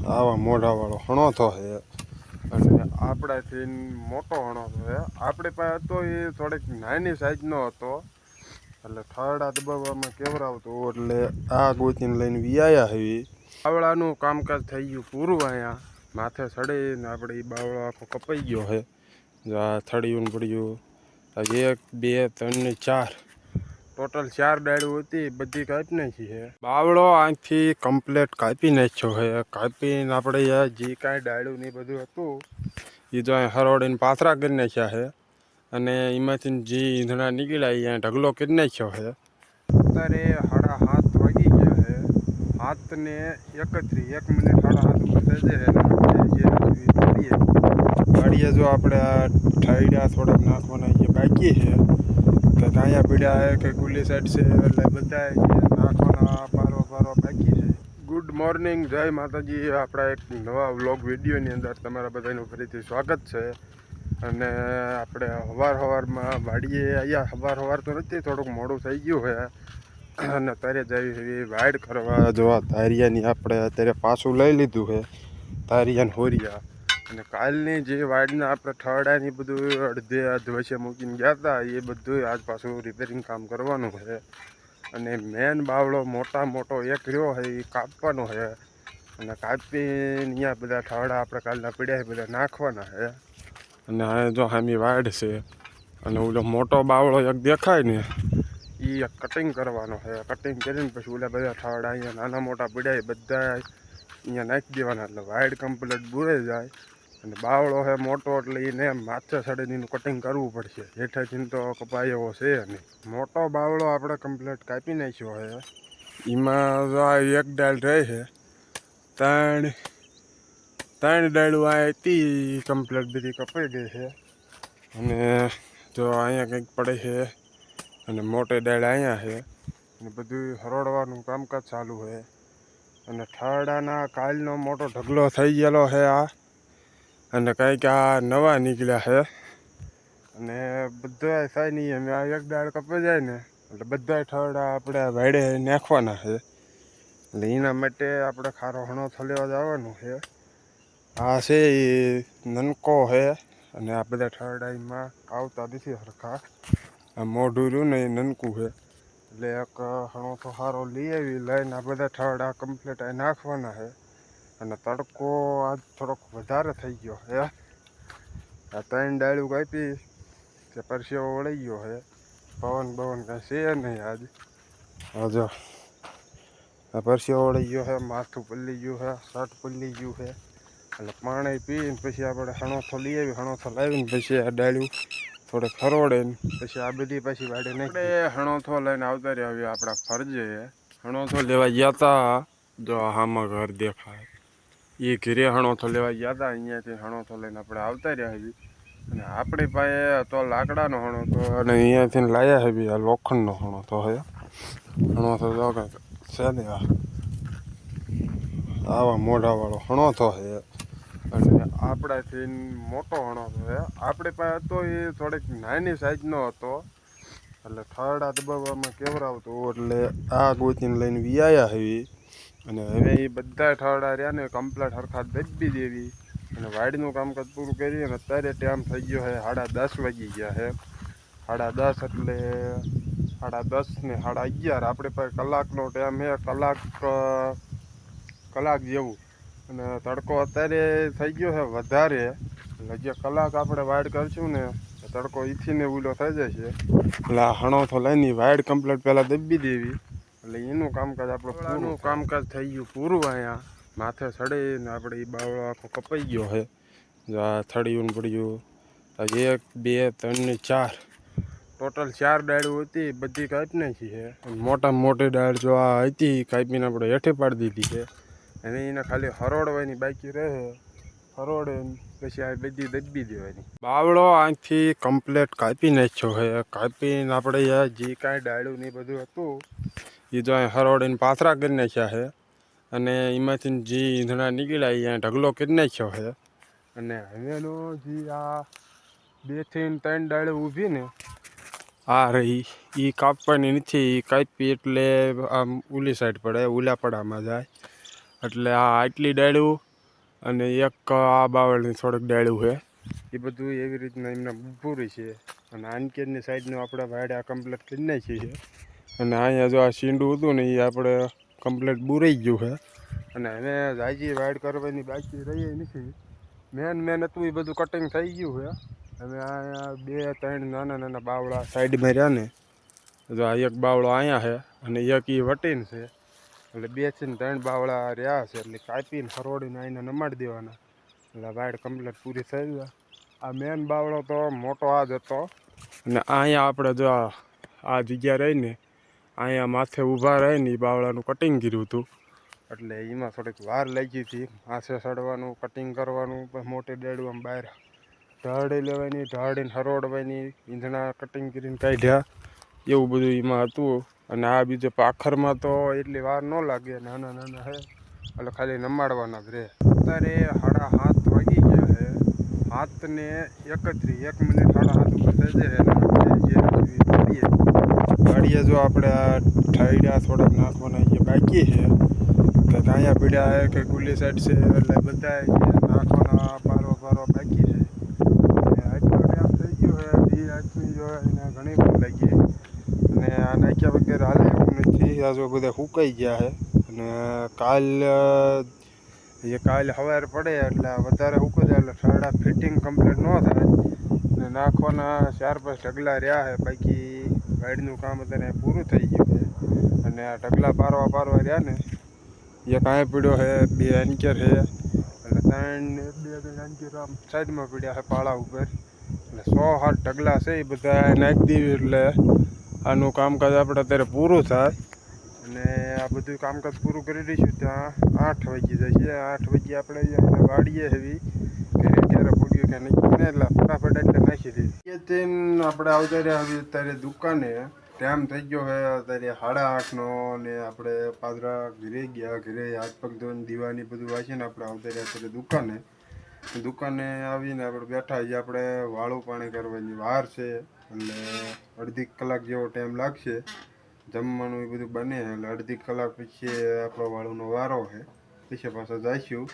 આવા મોઢાવાળો હણોથો છે અને આપણાથી મોટો હણોથો છે. આપણી પાસે હતો એ થોડીક નાની સાઈઝનો હતો એટલે થરડા દબાવવામાં કેવરાવતો એટલે આ ગોતીને લઈને વિયાયા આવી. બાવળાનું કામકાજ થઈ ગયું પૂરું. અહીંયા માથે ચડીને આપણે એ બાવળો આખો કપાઈ ગયો છે. આ થળિયું પડ્યું. 1 2 3 ને 4 ટોટલ 4 ડાળીઓ હતી, બધી કાપી નાખી છે. બાવળો અહીંથી કમ્પ્લીટ કાપી નાખ્યો છે. કાપીને આપણે જે કાંઈ ડાળ્યું ને બધું હતું એ તો અહીં હરોડીને પાથરા કરી નાખ્યા છે અને એમાંથી જે ઈંધણા નીકળ્યા અહીંયા ઢગલો કરી નાખ્યો છે. અત્યારે 7:30 વાગી ગયા છે. 7:31 1 મિનિટ 7:30 ગાડીએ જો આપણે આ ઠાયડા થોડાક નાખવાના જે બાકી છે કે કાંયા પીડ્યા છે કે ગુલી સાઈડ છે એટલે બધા નાખવાના પારો બાકી છે. ગુડ મોર્નિંગ, જય માતાજી. આપણા એક નવા વ્લોગ વિડીયોની અંદર તમારા બધાનું ફરીથી સ્વાગત છે. અને આપણે સવારમાં વાડીએ આવ્યા. સવાર તો નથી, થોડુંક મોડું થઈ ગયું છે અને અત્યારે જઈ વાડ કરવા. જોવા ધારિયાની આપણે અત્યારે પાછું લઈ લીધું છે, ધારિયાને હોરિયા. અને કાલની જે વાડના આપણે ઠરડાની બધું અડધે વચ્ચે મૂકીને ગયા હતા એ બધું આજ પાછું રિપેરિંગ કામ કરવાનું છે. અને મેન બાવળો મોટો એક રહ્યો છે એ કાપવાનો છે અને કાપીને અહીંયા બધા ઠરડા આપણે કાલના પીડ્યા છે બધા નાખવાના છે. અને આ જો હામી વાડ છે અને ઓલો મોટો બાવળો એક દેખાય ને એ કટિંગ કરવાનો છે. કટિંગ કરીને પછી ઓલા બધા ઠરડા અહીંયા નાના મોટા પીડ્યા બધા અહીંયા નાખી દેવાના એટલે વાડ કમ્પ્લીટ બુરાઈ જાય. અને બાવળો છે મોટો એટલે એને માથે ચડીને એનું કટિંગ કરવું પડશે. હેઠેથી તો કપાય એવો છે નહીં. મોટો બાવળો આપણે કમ્પ્લીટ કાપી નાખ્યો છે. એમાં એક ડાળ રહે છે. ત્રણ ડાળું આ હતી કમ્પ્લીટ બધી કપાઈ ગઈ છે. અને જો અહીંયા કંઈક પડે છે અને મોટી ડાળ અહીંયા છે અને બધું હરોડવાનું કામકાજ ચાલુ છે. અને ઠરડાના કાલનો મોટો ઢગલો થઈ ગયેલો છે આ. અને કંઈક આ નવા નીકળ્યા છે અને બધા થાય નહીં. અમે આ એક ડાળ કપાઈ જાય ને એટલે બધા ઠરડા આપણે વાડે નાખવાના છે. એટલે એના માટે આપણે ખારો હણોથો લેવા જવાનું છે. આ છે એ નનકો છે અને આ બધા ઠરડા એમાં આવતા નથી સરખા. આ મોઢું રહ્યું ને એ નનકું છે એટલે એક હણોથો સારો લઈને આ બધા ઠરડા કમ્પ્લીટ અહીં નાખવાના છે. અને તડકો આજ થોડોક વધારે થઈ ગયો છે. આ 3 ડાળું કાપી તે પરસેવો વળી ગયો છે. પવન કાંઈ છે નહીં આજ. જો આ પરસેવો વળી ગયો છે, માથું પલ્લી ગયું છે, શર્ટ પલ્લી ગયું છે. એટલે પાણી પીને પછી આપણે હણોથો લઈ આવી. હણોથો લાવીને પછી આ ડાળું થોડે ખરોડે ને પછી આ બધી પાછી વાડે નાખી. હણોથો લઈને આવતા રહ્યા આપણા ફરજે. હણોથો લેવા ગયા હતા. જો આમાં ઘર દેખાય એ ઘેરે હણોથો લેવા ગયા હતા. અહીંયાથી હણોથો લઈને આપણે આવતા રહ્યા છીએ. અને આપણી પાસે તો લાકડાનો હણોથો અને અહીંયાથી લાયા છે બી આ લોખંડનો હણોથો છે. હણોથો જો છે ને આવા મોઢાવાળો હણોથો છે અને આપણાથી મોટો હણોથો છે. આપણી પાસે હતો એ થોડીક નાની સાઈઝનો હતો એટલે થરડા દબાવવામાં કેવરાવતો એટલે આ ગોતીને લઈને વિયાયા આવી. અને હવે એ બધા ઠરડા રહ્યા ને કમ્પ્લીટ હરખા દબી દેવી અને વાડીનું કામકાજ પૂરું કરી. અને અત્યારે ટાઈમ થઈ ગયો છે 10:30 વાગી ગયા છે. 10:30 એટલે 10:30 ને 11:30. આપણે પાસે કલાકનો ટાઈમ છે, કલાક જેવું. અને તડકો અત્યારે થઈ ગયો છે વધારે એટલે જે કલાક આપણે વાડ કરશું ને તડકો ઈથી ને ઉલો થઈ જશે. એટલે આ હણોથો લઈને વાડ કમ્પ્લીટ પહેલાં દબી દેવી એટલે એનું કામકાજ આપણું કામકાજ થઈ ગયું પૂરું. અહીંયા માથે ચડીને આપણે એ બાવળો આખો કપાઈ ગયો છે. જો આ થળિયું પડ્યું. 1 2 3 ને 4 ટોટલ 4 ડાળીઓ હતી, બધી કાપી નાખી છે. મોટામાં મોટી ડાળ જો આ હતી કાપીને આપણે હેઠે પાડી દીધી છે. અને એને ખાલી હરોડવાની બાકી રહે. હરોડે પછી આ બધી દબી દેવાની. બાવળો અહીંથી કમ્પ્લીટ કાપી નાખ્યો છે. કાપીને આપણે જે કાંઈ ડાળ્યું ને બધું હતું એ તો અહીં હરોડીને પાથરા કરી નાખ્યા છે. અને એમાંથી જે ઈંધણા નીકળ્યા અહીંયા ઢગલો કરી નાખ્યો છે. અને હવેનો જે આ 2 થી 3 ડાળીઓ ઊભી ને આ રહી એ કાપવાની નથી. કાપી એટલે આમ ઓલી સાઈડ પડે, ઉલાપડામાં જાય. એટલે આ આટલી ડાળીઓ અને એક આ બાવળની થોડીક ડાળું છે. એ બધું એવી રીતના એમને પૂરી છે. અને આનકેરની સાઈડનું આપણે વાડ આ કમ્પ્લીટ કરી નાખી છે. અને અહીંયા જો આ શીંડું હતું ને એ આપણે કમ્પ્લીટ બુરાઈ ગયું છે. અને હવે જાજી વાડ કરવાની બાકી રહી નથી. મેન હતું એ બધું કટિંગ થઈ ગયું છે. હવે અહીંયા 2-3 નાના નાના બાવળા સાઈડમાં રહ્યા ને, જો આ એક બાવળો અહીંયા છે અને એક એ વટીને છે. એટલે 2 થી 3 બાવળા રહ્યા છે. એટલે કાપીને હરોડીને આઈને નમાડી દેવાના. એટલે વાડ કમ્પ્લીટ પૂરી થઈ જાય. આ મેન બાવળો તો મોટો આ જ હતો. અને અહીંયા આપણે જો આ જગ્યા રહીને અહીંયા માથે ઊભા રહીને એ બાવળાનું કટિંગ કર્યું હતું. એટલે એમાં થોડીક વાર લાગી હતી. માથે ચડવાનું, કટિંગ કરવાનું, મોટી ડાળું આમ બહાર ઢાળી લેવાની, ઢાળીને હરોડવાની, ઈંધણા કટિંગ કરીને કાઢ્યા, એવું બધું એમાં હતું. અને આ બીજે પાખરમાં તો એટલી વાર ન લાગે, નાના નાના છે એટલે ખાલી નમાડવાના જ રહે. અત્યારે 7:30 વાગી ગયા છે. 7:31, 1 મિનિટ 7:30 ઉપર થઈ જાય. ગાડીએ જો આપણે આ ઠાયડા થોડાક નાખવાના એ બાકી છે. કે કાંયા પીડ્યા છે કે ગુલી સાઈડ છે, એટલે બધા નાખવાના પારો બાકી છે. આજનો ટાઈમ થઈ ગયો છે 2 આજની જો એને ઘણી વાર લાગી. અને આ નાખ્યા વગેરે હાલે એવું નથી. આ જો બધા સુકાઈ ગયા છે. અને કાલ સવારે પડે એટલે વધારે સુકાઈ જાય એટલે સાડા ફિટિંગ કમ્પ્લીટ ન થાય. અને નાખવાના 4-5 ઢગલા રહ્યા છે. બાકી વાડનું કામ અત્યારે પૂરું થઈ ગયું છે. અને આ ઢગલા પારવા રહ્યા ને, એક અહીંયા પીડ્યો છે, 2 અંકેર છે, એટલે 2 અંકેર આમ સાઈડમાં પીડ્યા છે પાળા ઉપર. એટલે 100-7 ઢગલા છે. એ બધા નાખી દેવી એટલે આનું કામકાજ આપણે અત્યારે પૂરું થાય. અને આ બધું કામકાજ પૂરું કરી દઈશું ત્યાં 8 વાગી જશે. 8 વાગ્યે આપણે અહીંયા વાડીએ હેવી કે ત્યારે પૂગ્યું કે નહીં ને, એટલે ફટાફટ એટલે નાખી દઈએ. આપણે આવતા રહ્યા આવી અત્યારે દુકાને. ટાઈમ થઈ ગયો છે અત્યારે 8:30નો. ને આપણે પાદરા ઘરે ગયા. ઘરે હાથ પગ ધોઈને દીવાની બધું વાંચીને આપણે આવતા રહ્યા અત્યારે દુકાને આવીને આપણે બેઠા છીએ. આપણે વાળું પાણી કરવાની વાર છે. એટલે અડધી કલાક જેવો ટાઈમ લાગશે. જમવાનું એ બધું બને એટલે અડધી કલાક પછી આપણો વાળુનો વારો છે. પછી પાછા જઈશું.